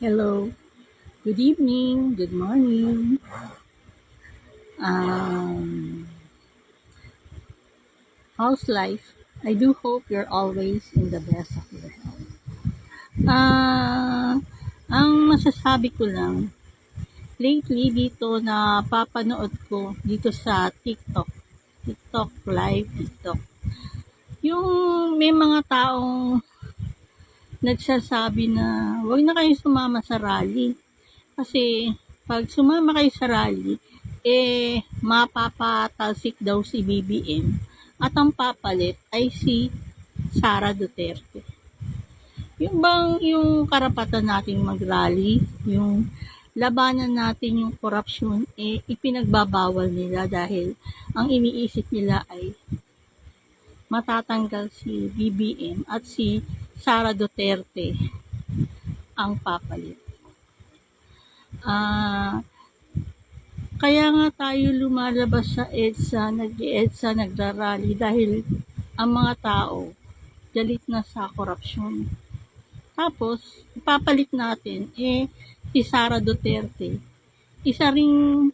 Hello, good evening, good morning. Um, how's life? I do hope you're always in the best of your health. Ah, ang masasabi ko lang, lately dito na papanood ko dito sa TikTok live TikTok. Yung may mga taong nagsasabi na huwag na kayo sumama sa rally. Kasi pag sumama kayo sa rally, mapapatalsik daw si BBM at ang papalit ay si Sara Duterte. Yung bang yung karapatan nating mag-rally, yung labanan natin yung korupsyon, ipinagbabawal nila dahil ang iniisip nila ay matatanggal si BBM at si Sara Duterte ang papalit. Kaya nga tayo lumalabas sa EDSA, nag-EDSA, nagrarally dahil ang mga tao galit na sa korupsyon. Tapos, ipapalit natin, si Sara Duterte, isa ring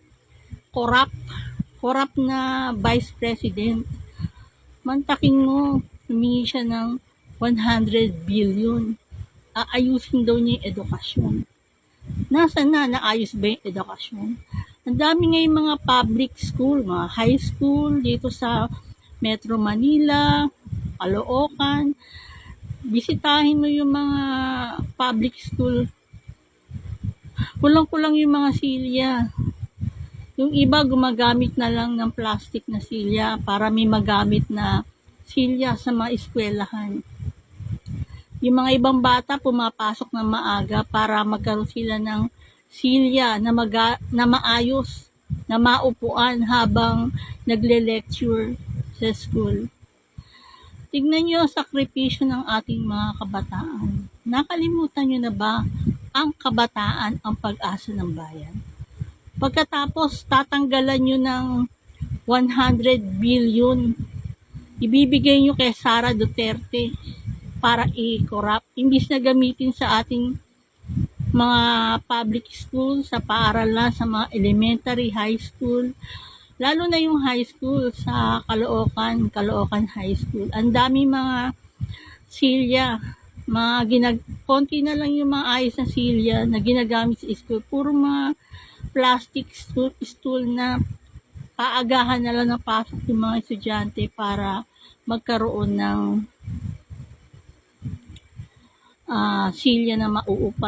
corrupt na vice president. Mantakin mo, humingi siya ng 100 billion. Aayusin daw niya yung edukasyon. Nasaan na? Naayos ba yung edukasyon? Ang dami ngayon mga public school, mga high school dito sa Metro Manila, Caloocan. Bisitahin mo yung mga public school. Kulang-kulang yung mga silya. Yung iba gumagamit na lang ng plastic na silya para may magamit na silya sa mga eskwelahan. Yung mga ibang bata pumapasok ng maaga para magkaroon sila ng silya na maayos, na maupuan habang nagle-lecture sa school. Tignan nyo ang sakripisyo ng ating mga kabataan. Nakalimutan nyo na ba ang kabataan ang pag-asa ng bayan? Pagkatapos tatanggalan nyo ng 100 billion, ibibigay nyo kay Sara Duterte para i-corrupt, imbis na gamitin sa ating mga public school, sa paaralan, sa mga elementary, high school, lalo na yung high school sa Caloocan High School. Ang dami mga silya, konti na lang yung mga ayos na silya na ginagamit sa school. Puro mga plastic stool na paagahan na lang ng pasok yung mga estudyante para magkaroon ng silya na mauupat